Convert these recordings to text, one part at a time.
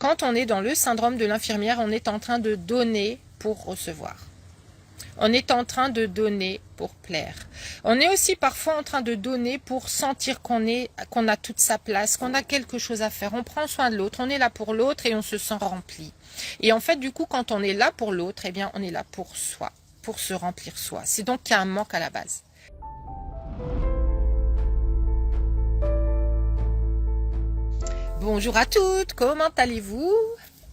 Quand on est dans le syndrome de l'infirmière, on est en train de donner pour recevoir. On est en train de donner pour plaire. On est aussi parfois en train de donner pour sentir qu'on a toute sa place, qu'on a quelque chose à faire. On prend soin de l'autre, on est là pour l'autre et on se sent rempli. Et en fait, du coup, quand on est là pour l'autre, eh bien, on est là pour soi, pour se remplir soi. C'est donc qu'il y a un manque à la base. Bonjour à toutes, comment allez-vous?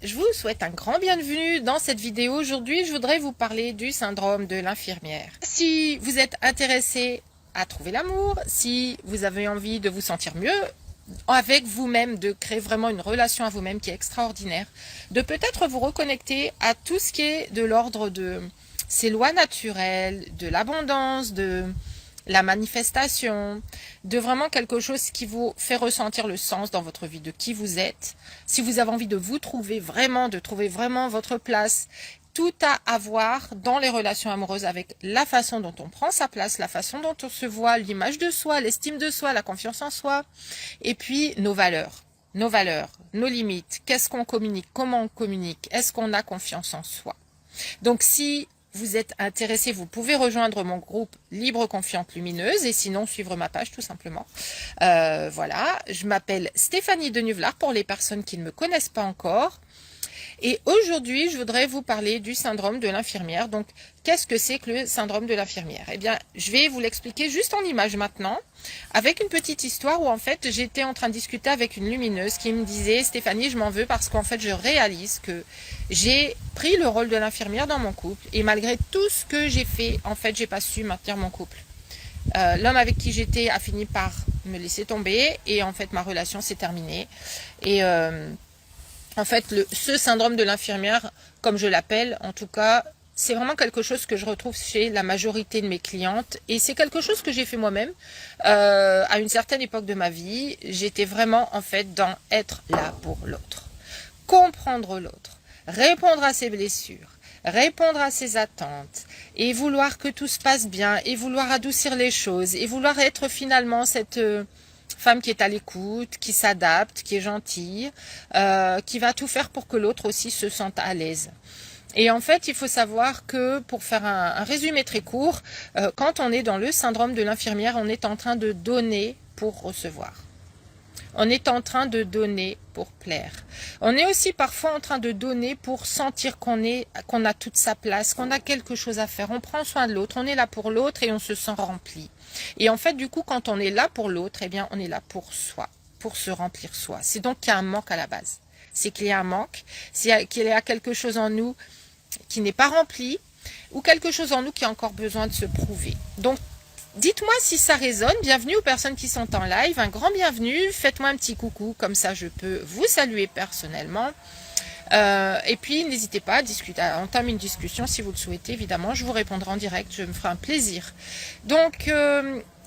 Je vous souhaite un grand bienvenue dans cette vidéo. Aujourd'hui, je voudrais vous parler du syndrome de l'infirmière. Si vous êtes intéressé à trouver l'amour, si vous avez envie de vous sentir mieux avec vous-même, de créer vraiment une relation à vous-même qui est extraordinaire, de peut-être vous reconnecter à tout ce qui est de l'ordre de ces lois naturelles, de l'abondance, de la manifestation, de vraiment quelque chose qui vous fait ressentir le sens dans votre vie, de qui vous êtes. Si vous avez envie de vous trouver vraiment, de trouver vraiment votre place, tout à voir dans les relations amoureuses avec la façon dont on prend sa place, la façon dont on se voit, l'image de soi, l'estime de soi, la confiance en soi, et puis nos valeurs, nos limites, qu'est-ce qu'on communique, comment on communique, est-ce qu'on a confiance en soi. Donc si vous êtes intéressé, vous pouvez rejoindre mon groupe Libre Confiante Lumineuse et sinon suivre ma page tout simplement. Voilà, je m'appelle Stéphanie Denuvlar pour les personnes qui ne me connaissent pas encore. Et aujourd'hui, je voudrais vous parler du syndrome de l'infirmière. Donc, qu'est-ce que c'est que le syndrome de l'infirmière? Eh bien, je vais vous l'expliquer juste en image maintenant, avec une petite histoire où en fait, j'étais en train de discuter avec une lumineuse qui me disait « Stéphanie, je m'en veux parce qu'en fait, je réalise que j'ai pris le rôle de l'infirmière dans mon couple et malgré tout ce que j'ai fait, en fait, j'ai pas su maintenir mon couple. L'homme avec qui j'étais a fini par me laisser tomber et en fait, ma relation s'est terminée. Et en fait, ce syndrome de l'infirmière, comme je l'appelle, en tout cas, c'est vraiment quelque chose que je retrouve chez la majorité de mes clientes. Et c'est quelque chose que j'ai fait moi-même à une certaine époque de ma vie. J'étais vraiment, en fait, dans être là pour l'autre. Comprendre l'autre, répondre à ses blessures, répondre à ses attentes, et vouloir que tout se passe bien, et vouloir adoucir les choses, et vouloir être finalement cette femme qui est à l'écoute, qui s'adapte, qui est gentille, qui va tout faire pour que l'autre aussi se sente à l'aise. Et en fait, il faut savoir que, pour faire un résumé très court, quand on est dans le syndrome de l'infirmière, on est en train de donner pour recevoir. On est en train de donner pour plaire. On est aussi parfois en train de donner pour sentir qu'on a toute sa place, qu'on a quelque chose à faire. On prend soin de l'autre, on est là pour l'autre et on se sent rempli. Et en fait, du coup, quand on est là pour l'autre, eh bien, on est là pour soi, pour se remplir soi. C'est donc qu'il y a un manque à la base. C'est qu'il y a un manque, c'est qu'il y a quelque chose en nous qui n'est pas rempli ou quelque chose en nous qui a encore besoin de se prouver. Donc, dites-moi si ça résonne. Bienvenue aux personnes qui sont en live. Un grand bienvenue. Faites-moi un petit coucou. Comme ça, je peux vous saluer personnellement. Et puis, n'hésitez pas à entamer une discussion si vous le souhaitez. Évidemment, je vous répondrai en direct. Je me ferai un plaisir. Donc,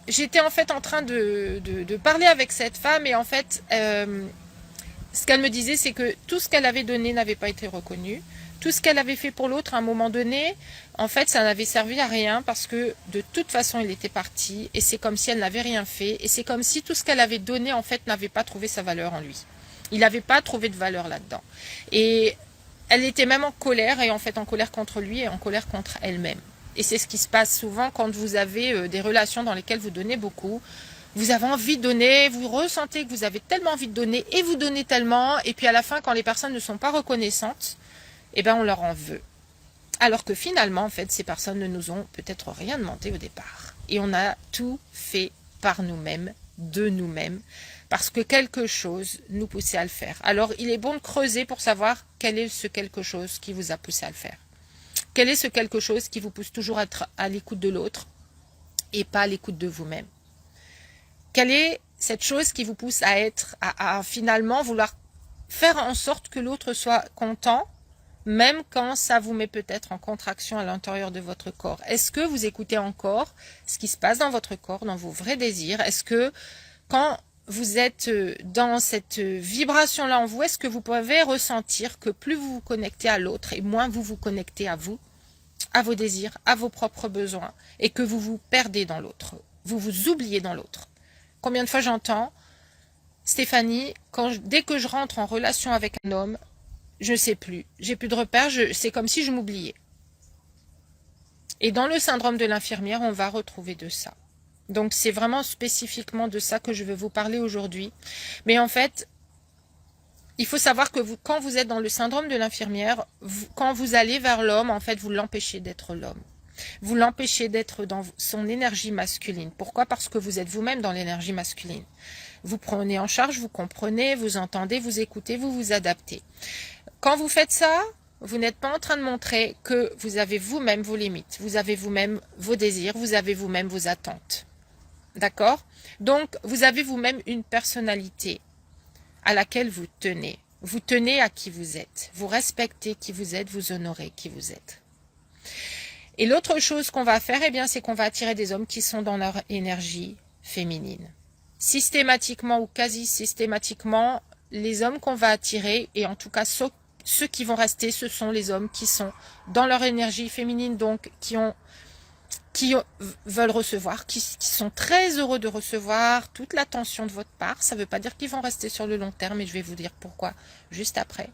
j'étais en fait en train de parler avec cette femme. Et en fait, ce qu'elle me disait, c'est que tout ce qu'elle avait donné n'avait pas été reconnu. Tout ce qu'elle avait fait pour l'autre à un moment donné, en fait, ça n'avait servi à rien parce que de toute façon, il était parti et c'est comme si elle n'avait rien fait et c'est comme si tout ce qu'elle avait donné, en fait, n'avait pas trouvé sa valeur en lui. Il n'avait pas trouvé de valeur là-dedans. Et elle était même en colère et en fait en colère contre lui et en colère contre elle-même. Et c'est ce qui se passe souvent quand vous avez des relations dans lesquelles vous donnez beaucoup. Vous avez envie de donner, vous ressentez que vous avez tellement envie de donner et vous donnez tellement. Et puis à la fin, quand les personnes ne sont pas reconnaissantes, eh bien, on leur en veut. Alors que finalement, en fait, ces personnes ne nous ont peut-être rien demandé au départ. Et on a tout fait par nous-mêmes, de nous-mêmes, parce que quelque chose nous poussait à le faire. Alors, il est bon de creuser pour savoir quel est ce quelque chose qui vous a poussé à le faire. Quel est ce quelque chose qui vous pousse toujours à être à l'écoute de l'autre et pas à l'écoute de vous-même. Quelle est cette chose qui vous pousse à à finalement vouloir faire en sorte que l'autre soit content, même quand ça vous met peut-être en contraction à l'intérieur de votre corps. Est-ce que vous écoutez encore ce qui se passe dans votre corps, dans vos vrais désirs? Est-ce que quand vous êtes dans cette vibration-là en vous, est-ce que vous pouvez ressentir que plus vous vous connectez à l'autre et moins vous vous connectez à vous, à vos désirs, à vos propres besoins, et que vous vous perdez dans l'autre, vous vous oubliez dans l'autre? Combien de fois j'entends, Stéphanie, dès que je rentre en relation avec un homme, je ne sais plus. J'ai plus de repères, c'est comme si je m'oubliais. Et dans le syndrome de l'infirmière, on va retrouver de ça. Donc c'est vraiment spécifiquement de ça que je vais vous parler aujourd'hui. Mais en fait, il faut savoir que quand vous êtes dans le syndrome de l'infirmière, quand vous allez vers l'homme, en fait, vous l'empêchez d'être l'homme. Vous l'empêchez d'être dans son énergie masculine. Pourquoi? Parce que vous êtes vous-même dans l'énergie masculine. Vous prenez en charge, vous comprenez, vous entendez, vous écoutez, vous vous adaptez. Quand vous faites ça, vous n'êtes pas en train de montrer que vous avez vous-même vos limites, vous avez vous-même vos désirs, vous avez vous-même vos attentes. D'accord? Donc, vous avez vous-même une personnalité à laquelle vous tenez. Vous tenez à qui vous êtes. Vous respectez qui vous êtes, vous honorez qui vous êtes. Et l'autre chose qu'on va faire, eh bien, c'est qu'on va attirer des hommes qui sont dans leur énergie féminine. Systématiquement ou quasi systématiquement, les hommes qu'on va attirer, et en tout cas ceux qui vont rester, ce sont les hommes qui sont dans leur énergie féminine, donc qui veulent recevoir, qui sont très heureux de recevoir toute l'attention de votre part. Ça ne veut pas dire qu'ils vont rester sur le long terme, et je vais vous dire pourquoi juste après.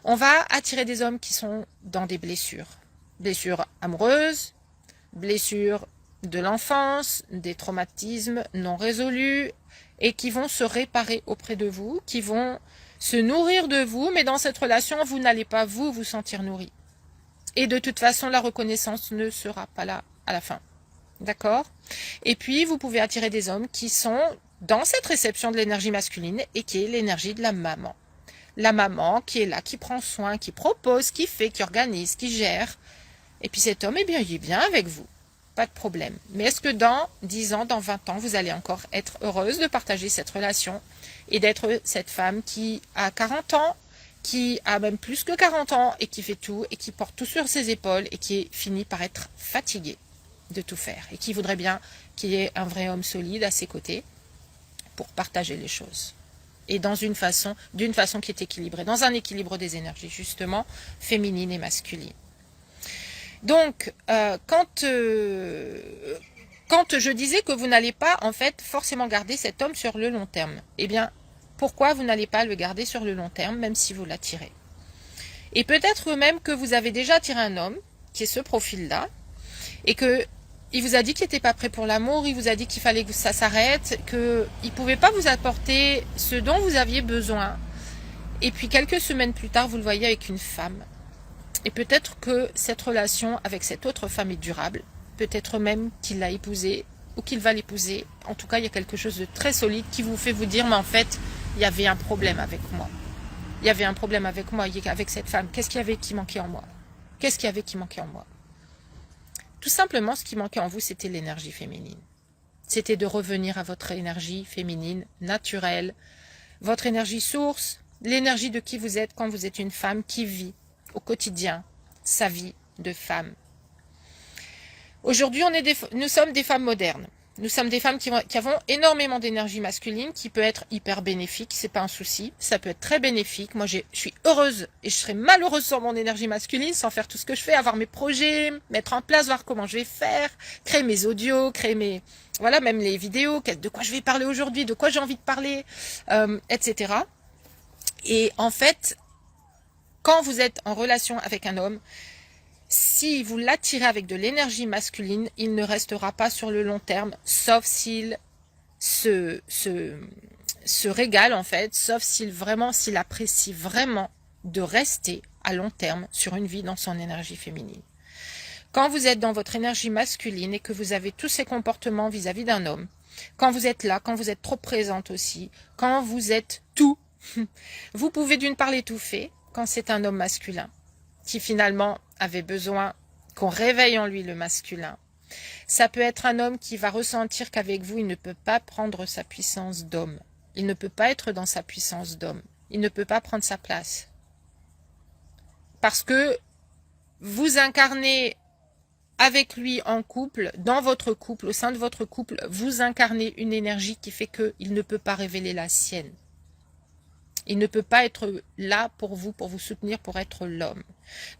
On va attirer des hommes qui sont dans des blessures. Blessures amoureuses, blessures de l'enfance, des traumatismes non résolus, et qui vont se réparer auprès de vous, qui vont se nourrir de vous, mais dans cette relation, vous n'allez pas vous sentir nourri. Et de toute façon, la reconnaissance ne sera pas là à la fin. D'accord? Et puis, vous pouvez attirer des hommes qui sont dans cette réception de l'énergie masculine et qui est l'énergie de la maman. La maman qui est là, qui prend soin, qui propose, qui fait, qui organise, qui gère. Et puis cet homme, eh bien, il est bien avec vous. Pas de problème. Mais est-ce que dans 10 ans, dans 20 ans, vous allez encore être heureuse de partager cette relation et d'être cette femme qui a 40 ans, qui a même plus que 40 ans et qui fait tout et qui porte tout sur ses épaules et qui finit par être fatiguée de tout faire et qui voudrait bien qu'il y ait un vrai homme solide à ses côtés pour partager les choses et d'une façon qui est équilibrée, dans un équilibre des énergies justement féminine et masculine. Donc quand je disais que vous n'allez pas en fait forcément garder cet homme sur le long terme, eh bien pourquoi vous n'allez pas le garder sur le long terme même si vous l'attirez? Et peut-être même que vous avez déjà attiré un homme qui est ce profil-là et que il vous a dit qu'il n'était pas prêt pour l'amour, il vous a dit qu'il fallait que ça s'arrête, qu'il ne pouvait pas vous apporter ce dont vous aviez besoin. Et puis quelques semaines plus tard, vous le voyez avec une femme. Et peut-être que cette relation avec cette autre femme est durable. Peut-être même qu'il l'a épousée ou qu'il va l'épouser. En tout cas, il y a quelque chose de très solide qui vous fait vous dire, mais en fait, il y avait un problème avec moi. Il y avait un problème avec moi, avec cette femme. Qu'est-ce qu'il y avait qui manquait en moi? Qu'est-ce qu'il y avait qui manquait en moi? Tout simplement, ce qui manquait en vous, c'était l'énergie féminine. C'était de revenir à votre énergie féminine, naturelle, votre énergie source, l'énergie de qui vous êtes quand vous êtes une femme qui vit au quotidien sa vie de femme. Aujourd'hui, nous sommes des femmes modernes. Nous sommes des femmes qui avons énormément d'énergie masculine, qui peut être hyper bénéfique, c'est pas un souci, ça peut être très bénéfique. Moi, je suis heureuse et je serais malheureuse sans mon énergie masculine, sans faire tout ce que je fais, avoir mes projets, mettre en place, voir comment je vais faire, créer mes audios, voilà, même les vidéos, de quoi je vais parler aujourd'hui, de quoi j'ai envie de parler, etc. Et en fait, quand vous êtes en relation avec un homme, si vous l'attirez avec de l'énergie masculine, il ne restera pas sur le long terme, sauf s'il se régale en fait, sauf s'il apprécie vraiment de rester à long terme sur une vie dans son énergie féminine. Quand vous êtes dans votre énergie masculine et que vous avez tous ces comportements vis-à-vis d'un homme, quand vous êtes là, quand vous êtes trop présente aussi, quand vous êtes tout, vous pouvez d'une part l'étouffer quand c'est un homme masculin qui finalement avait besoin qu'on réveille en lui le masculin. Ça peut être un homme qui va ressentir qu'avec vous, il ne peut pas prendre sa puissance d'homme. Il ne peut pas être dans sa puissance d'homme. Il ne peut pas prendre sa place. Parce que vous incarnez avec lui en couple, dans votre couple, au sein de votre couple, vous incarnez une énergie qui fait qu'il ne peut pas révéler la sienne. Il ne peut pas être là pour vous soutenir, pour être l'homme.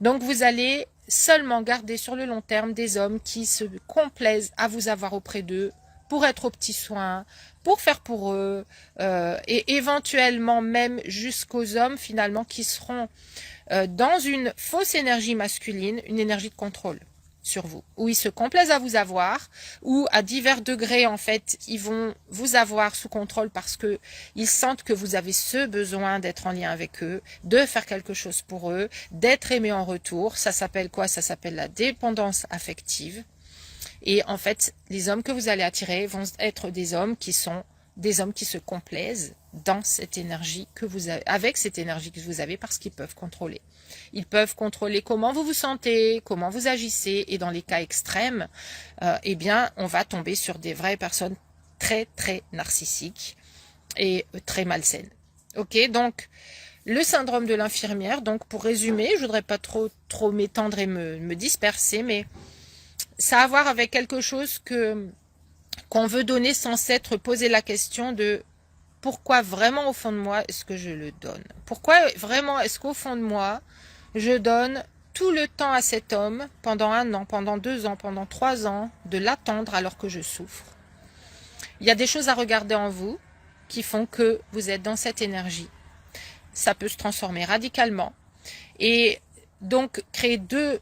Donc vous allez seulement garder sur le long terme des hommes qui se complaisent à vous avoir auprès d'eux pour être aux petits soins, pour faire pour eux, et éventuellement même jusqu'aux hommes finalement qui seront dans une fausse énergie masculine, une énergie de contrôle sur vous, où ils se complaisent à vous avoir, ou à divers degrés en fait, ils vont vous avoir sous contrôle parce que ils sentent que vous avez ce besoin d'être en lien avec eux, de faire quelque chose pour eux, d'être aimé en retour. Ça s'appelle quoi? Ça s'appelle la dépendance affective. Et en fait, les hommes que vous allez attirer vont être des hommes qui sont des hommes qui se complaisent dans cette énergie que vous avez, avec cette énergie que vous avez, parce qu'ils peuvent contrôler. Ils peuvent contrôler comment vous vous sentez, comment vous agissez, et dans les cas extrêmes, eh bien, on va tomber sur des vraies personnes très très narcissiques et très malsaines. Ok, donc le syndrome de l'infirmière. Donc pour résumer, je voudrais pas trop m'étendre et me disperser, mais ça a à voir avec quelque chose qu'on veut donner sans s'être posé la question de pourquoi vraiment au fond de moi est-ce que je le donne? Pourquoi vraiment est-ce qu'au fond de moi je donne tout le temps à cet homme pendant 1 an, pendant 2 ans, pendant 3 ans, de l'attendre alors que je souffre? Il y a des choses à regarder en vous qui font que vous êtes dans cette énergie. Ça peut se transformer radicalement et donc créer deux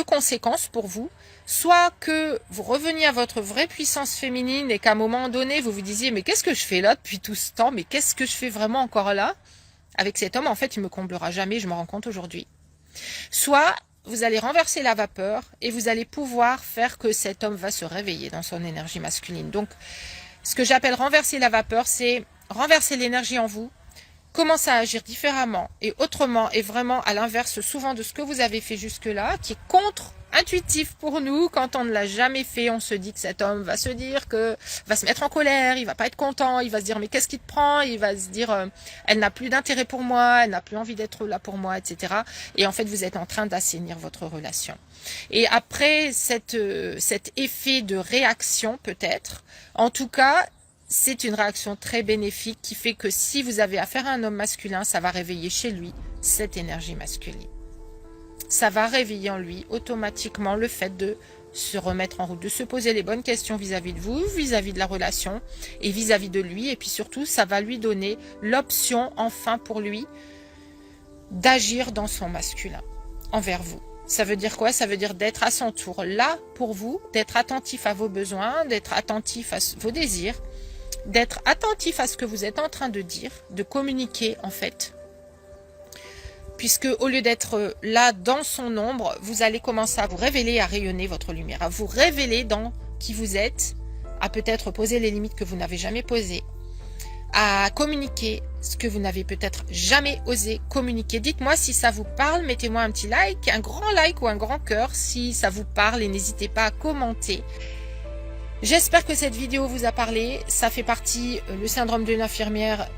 conséquences pour vous. Soit que vous reveniez à votre vraie puissance féminine et qu'à un moment donné, vous vous disiez « mais qu'est-ce que je fais là depuis tout ce temps? Mais qu'est-ce que je fais vraiment encore là? Avec cet homme, en fait, il me comblera jamais, je me rends compte aujourd'hui. » Soit vous allez renverser la vapeur et vous allez pouvoir faire que cet homme va se réveiller dans son énergie masculine. Donc, ce que j'appelle renverser la vapeur, c'est renverser l'énergie en vous, commencer à agir différemment et autrement, et vraiment à l'inverse souvent de ce que vous avez fait jusque-là, qui est contre-intuitif pour nous. Quand on ne l'a jamais fait, on se dit que cet homme va se dire que, va se mettre en colère, il va pas être content, il va se dire mais qu'est-ce qui te prend, il va se dire elle n'a plus d'intérêt pour moi, elle n'a plus envie d'être là pour moi, etc. Et en fait vous êtes en train d'assainir votre relation. Et après cet effet de réaction peut-être, en tout cas, c'est une réaction très bénéfique qui fait que si vous avez affaire à un homme masculin, ça va réveiller chez lui cette énergie masculine. Ça va réveiller en lui automatiquement le fait de se remettre en route, de se poser les bonnes questions vis-à-vis de vous, vis-à-vis de la relation et vis-à-vis de lui. Et puis surtout, ça va lui donner l'option enfin pour lui d'agir dans son masculin envers vous. Ça veut dire quoi? Ça veut dire d'être à son tour là pour vous, d'être attentif à vos besoins, d'être attentif à vos désirs, d'être attentif à ce que vous êtes en train de dire, de communiquer en fait. Puisque au lieu d'être là dans son ombre, vous allez commencer à vous révéler, à rayonner votre lumière, à vous révéler dans qui vous êtes, à peut-être poser les limites que vous n'avez jamais posées, à communiquer ce que vous n'avez peut-être jamais osé communiquer. Dites-moi si ça vous parle, mettez-moi un petit like, un grand like ou un grand cœur si ça vous parle, et n'hésitez pas à commenter. J'espère que cette vidéo vous a parlé. Ça fait partie, le syndrome de l'infirmière,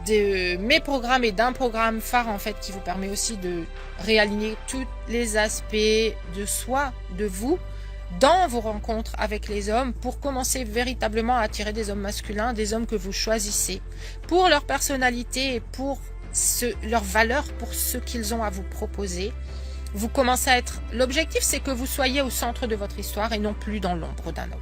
de mes programmes et d'un programme phare en fait qui vous permet aussi de réaligner tous les aspects de soi, de vous, dans vos rencontres avec les hommes, pour commencer véritablement à attirer des hommes masculins, des hommes que vous choisissez pour leur personnalité et pour leur valeur, pour ce qu'ils ont à vous proposer. Vous commencez à être... L'objectif, c'est que vous soyez au centre de votre histoire et non plus dans l'ombre d'un homme.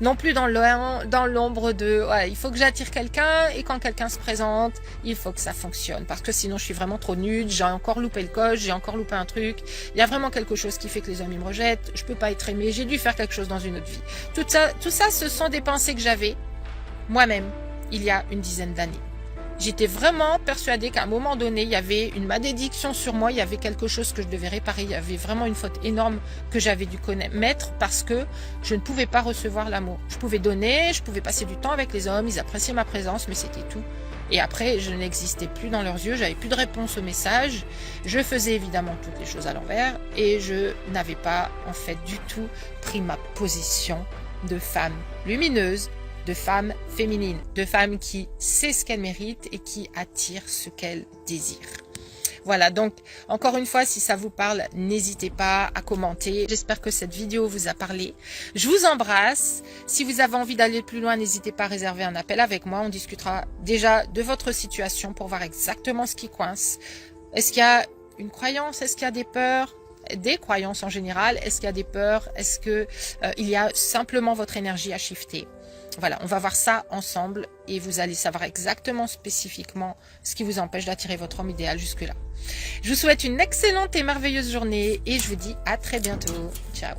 Non plus dans l'ombre de ouais, il faut que j'attire quelqu'un, et quand quelqu'un se présente, il faut que ça fonctionne, parce que sinon je suis vraiment trop nulle, j'ai encore loupé le coche, j'ai encore loupé un truc, il y a vraiment quelque chose qui fait que les hommes ils me rejettent, je peux pas être aimée, j'ai dû faire quelque chose dans une autre vie. Tout ça, ce sont des pensées que j'avais moi-même il y a une dizaine d'années. J'étais vraiment persuadée qu'à un moment donné, il y avait une malédiction sur moi, il y avait quelque chose que je devais réparer, il y avait vraiment une faute énorme que j'avais dû commettre, parce que je ne pouvais pas recevoir l'amour. Je pouvais donner, je pouvais passer du temps avec les hommes, ils appréciaient ma présence, mais c'était tout. Et après, je n'existais plus dans leurs yeux, j'avais plus de réponse aux messages, je faisais évidemment toutes les choses à l'envers, et je n'avais pas en fait du tout pris ma position de femme lumineuse, de femme féminine, de femme qui sait ce qu'elle mérite et qui attire ce qu'elle désire. Voilà, donc encore une fois, si ça vous parle, n'hésitez pas à commenter. J'espère que cette vidéo vous a parlé. Je vous embrasse. Si vous avez envie d'aller plus loin, n'hésitez pas à réserver un appel avec moi. On discutera déjà de votre situation pour voir exactement ce qui coince. Est-ce qu'il y a une croyance? Est-ce qu'il y a des peurs? Des croyances en général? Est-ce qu'il y a des peurs? Est-ce que il y a simplement votre énergie à shifter? Voilà, on va voir ça ensemble et vous allez savoir exactement spécifiquement ce qui vous empêche d'attirer votre homme idéal jusque-là. Je vous souhaite une excellente et merveilleuse journée et je vous dis à très bientôt. Ciao.